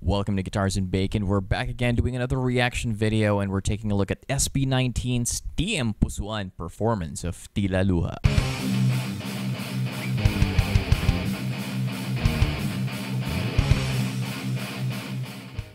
Welcome to Guitars and Bacon. We're back again doing another reaction video, and we're taking a look at SB19's TMPusuan performance of Tilaluha.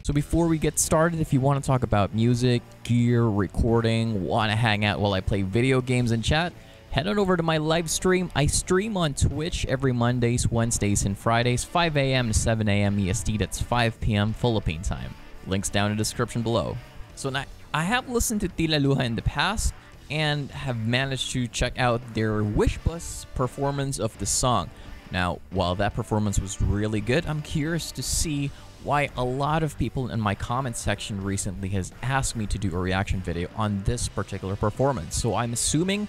So before we get started, if you want to talk about music, gear, recording, want to hang out while I play video games and chat, head on over to my live stream. I stream on Twitch every Mondays, Wednesdays, and Fridays, 5 a.m. to 7 a.m. EST. That's 5 p.m. Philippine time. Links down in the description below. So now, I have listened to Tilaluha in the past and have managed to check out their Wish Bus performance of the song. Now, while that performance was really good, I'm curious to see why a lot of people in my comment section recently has asked me to do a reaction video on this particular performance. So I'm assuming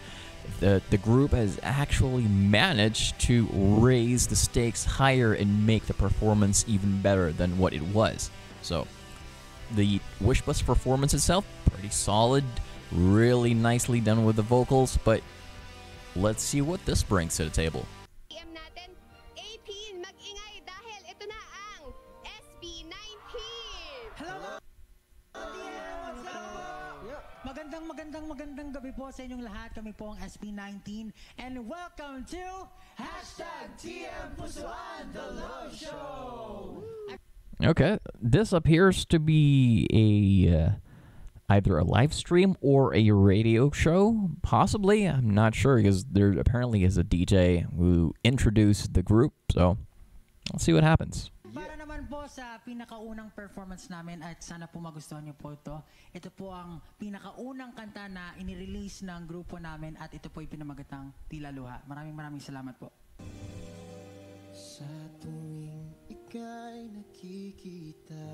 that the group has actually managed to raise the stakes higher and make the performance even better than what it was. So the Wish Bus performance itself, pretty solid, really nicely done with the vocals, but let's see what this brings to the table. Magandang gabi po sa inyong lahat. Kami po ang SB19 and welcome to #TMPusuan, the Love Show. Okay, this appears to be a either a live stream or a radio show, possibly. I'm not sure because there apparently is a DJ who introduced the group, so let's see what happens. Para naman po sa pinakaunang performance namin at sana po magustuhan niyo po ito. Ito po ang pinakaunang kanta na inirelease ng grupo namin at ito po ay pinamagatang Tilaluha. Maraming salamat po. Sa tuwing ika'y nakikita,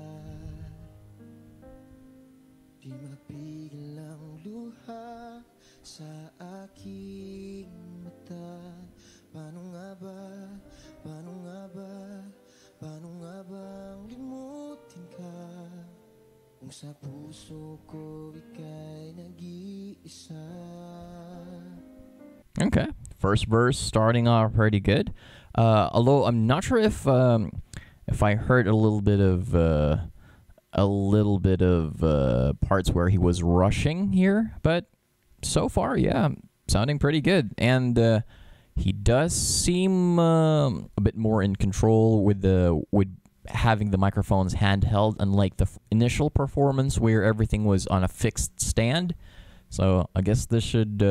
di mapigil ang luha sa aking mata. Paano nga ba, paano nga ba, paano nga bang limutin ka kung sa puso ko ika'y nag-iisa? Okay, first verse starting off pretty good. Although I'm not sure if I heard a little bit of parts where he was rushing here, but so far, yeah, sounding pretty good. And he does seem a bit more in control with having the microphones handheld, unlike the initial performance where everything was on a fixed stand. So I guess this should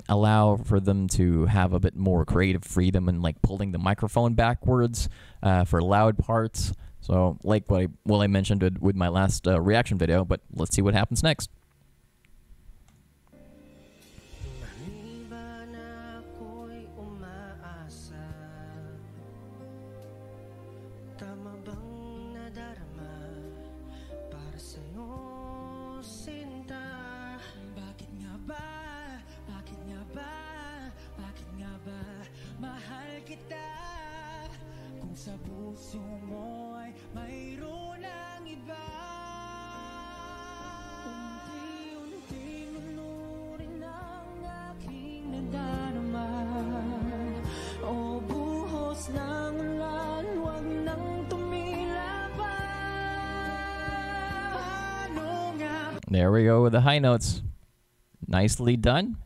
allow for them to have a bit more creative freedom and like pulling the microphone backwards for loud parts. So like what I mentioned with my last reaction video, but let's see what happens next. Mahal kita kung sa puso mo ay mayroon ang iba. Unti-unti nunurin ang aking nadarama. O buhos ng ulan, huwag nang tumila pa. Paano nga? There we go with the high notes. Nicely done.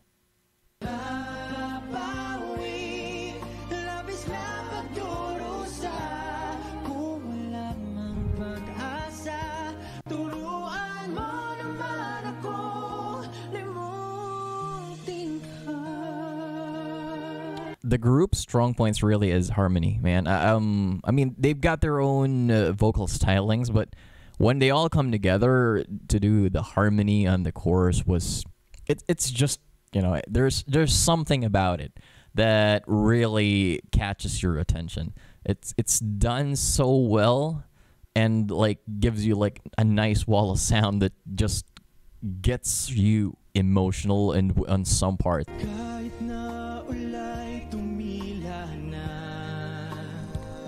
The group's strong points really is harmony, man. I mean, they've got their own vocal stylings, but when they all come together to do the harmony on the chorus it's just, you know, there's something about it that really catches your attention. It's done so well and like gives you like a nice wall of sound that just gets you emotional and on some parts.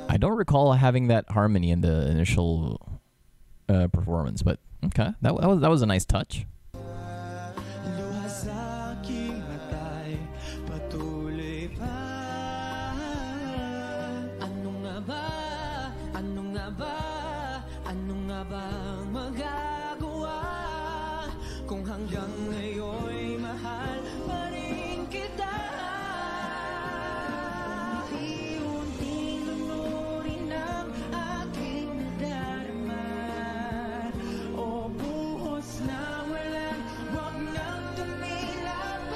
I don't recall having that harmony in the initial performance, but okay, that was a nice touch. Ano nga ba? nga bang magagawa kung hanggang ngayon'y mahal pa rin kita? Unti-unting lunurin ang aking nadarama, o buhos na walang wag nang tumilaban.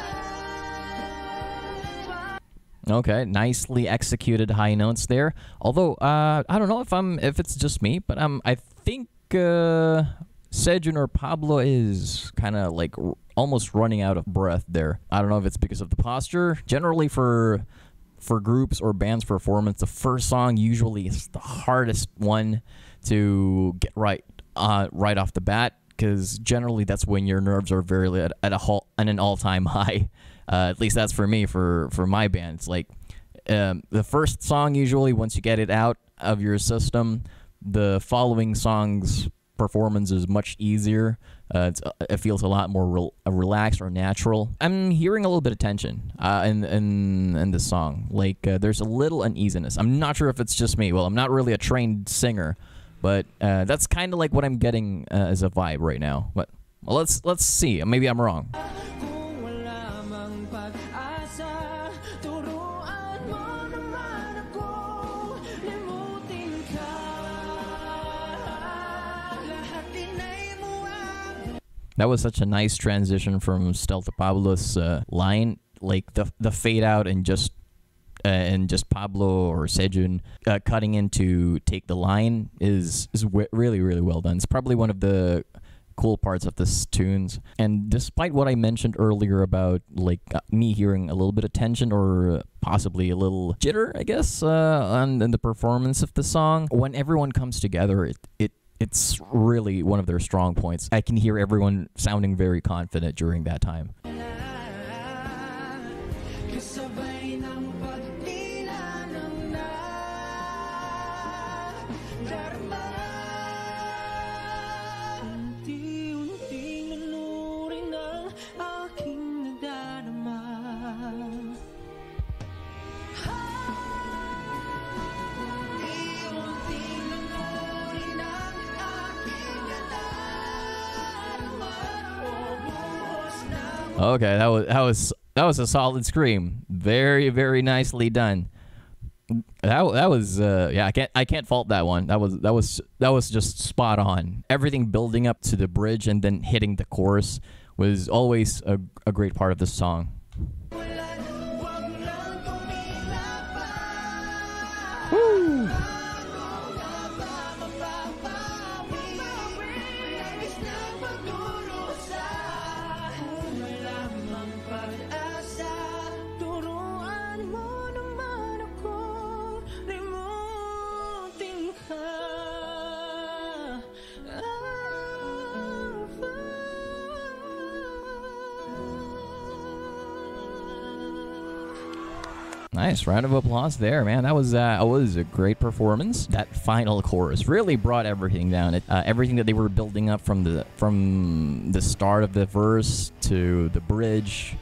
Okay, nicely executed high notes there. Although I don't know if it's just me, but I think Sejun or Pablo is kind of like almost running out of breath there. I don't know if it's because of the posture. Generally for groups or bands performance, the first song usually is the hardest one to get right off the bat, because generally that's when your nerves are very at an all-time high. At least that's for me, for my band. It's like the first song, usually once you get it out of your system, the following song's performance is much easier. It feels a lot more relaxed or natural. I'm hearing a little bit of tension in this song. Like there's a little uneasiness. I'm not sure if it's just me. Well, I'm not really a trained singer, but that's kind of like what I'm getting as a vibe right now. But well, let's see. Maybe I'm wrong. That was such a nice transition from Stealth to Pablo's line, like the fade out and just Pablo or Sejun cutting in to take the line is really, really well done. It's probably one of the cool parts of this tunes. And despite what I mentioned earlier about like me hearing a little bit of tension or possibly a little jitter, I guess, on the performance of the song, when everyone comes together, it's really one of their strong points. I can hear everyone sounding very confident during that time. Okay, that was a solid scream. Very, very nicely done. That was yeah, I can't fault that one. That was just spot on. Everything building up to the bridge and then hitting the chorus was always a great part of the song. Woo! Nice round of applause there, man. That was a great performance. That final chorus really brought everything down. Everything that they were building up from the start of the verse to the bridge,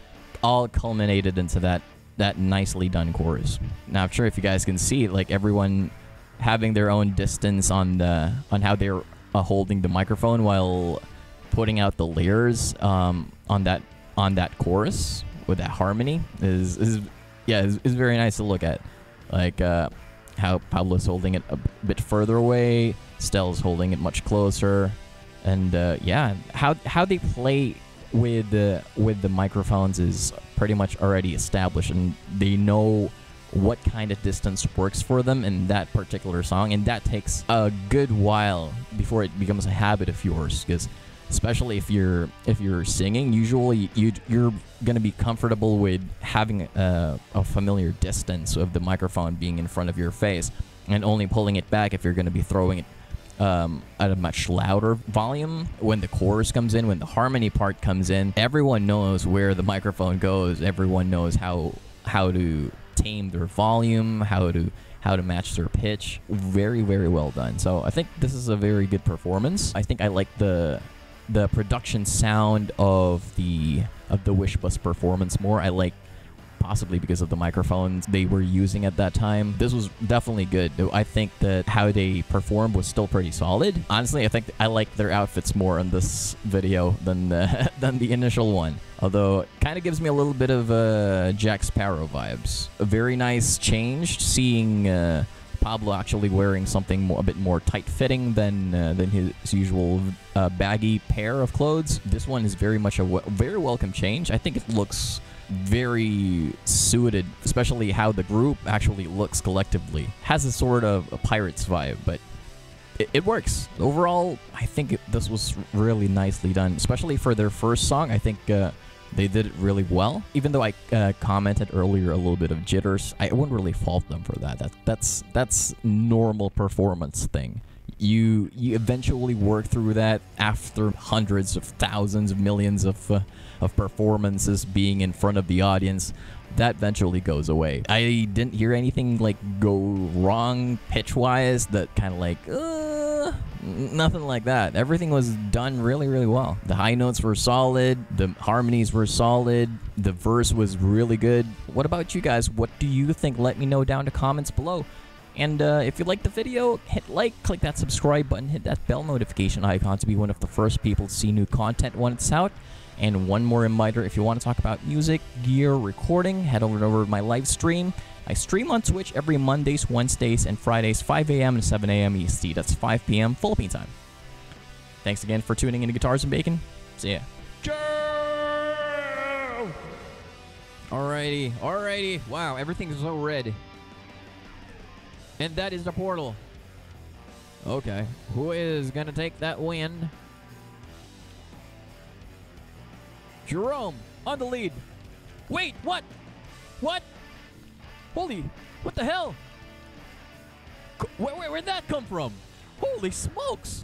all culminated into that nicely done chorus. Now, I'm sure if you guys can see, like everyone having their own distance on how they're holding the microphone while putting out the layers on that chorus with that harmony is very nice to look at. Like how Pablo's holding it a bit further away, Stel's holding it much closer, and yeah, how they play with the microphones is pretty much already established, and they know what kind of distance works for them in that particular song, and that takes a good while before it becomes a habit of yours, because especially if you're singing, usually you're gonna be comfortable with having a familiar distance of the microphone being in front of your face, and only pulling it back if you're gonna be throwing it at a much louder volume. When the chorus comes in, when the harmony part comes in, everyone knows where the microphone goes. Everyone knows how to tame their volume, how to match their pitch. Very, very well done. So I think this is a very good performance. I think I like the production sound of the Wish Bus performance more. I like possibly because of the microphones they were using at that time. This was definitely good. I think that how they performed was still pretty solid. Honestly, I think I like their outfits more in this video than the initial one. Although, it kind of gives me a little bit of Jack Sparrow vibes. A very nice change seeing Pablo actually wearing something a bit more tight-fitting than his usual baggy pair of clothes. This one is very much a very welcome change. I think it looks very suited, especially how the group actually looks collectively. Has a sort of a Pirates vibe, but it works. Overall, I think this was really nicely done, especially for their first song. I think they did it really well. Even though I commented earlier a little bit of jitters, I wouldn't really fault them for that. That's normal performance thing. You eventually work through that after hundreds of thousands of millions of performances being in front of the audience. That eventually goes away. I didn't hear anything like go wrong pitch-wise that kind of like nothing like that. Everything was done really, really well. The high notes were solid, the harmonies were solid, the verse was really good. What about you guys? What do you think? Let me know down in the comments below. And if you liked the video, hit like, click that subscribe button, hit that bell notification icon to be one of the first people to see new content when it's out. And one more reminder, if you want to talk about music, gear, recording, head over to my live stream. I stream on Twitch every Mondays, Wednesdays, and Fridays, 5 a.m. and 7 a.m. EST. That's 5 p.m. Philippine time. Thanks again for tuning into Guitars and Bacon. See ya. Ciao! Alrighty. Wow, everything's so red. And that is the portal. Okay. Who is gonna take that win? Jerome on the lead. Wait, what? What? Holy, what the hell? Where'd that come from? Holy smokes!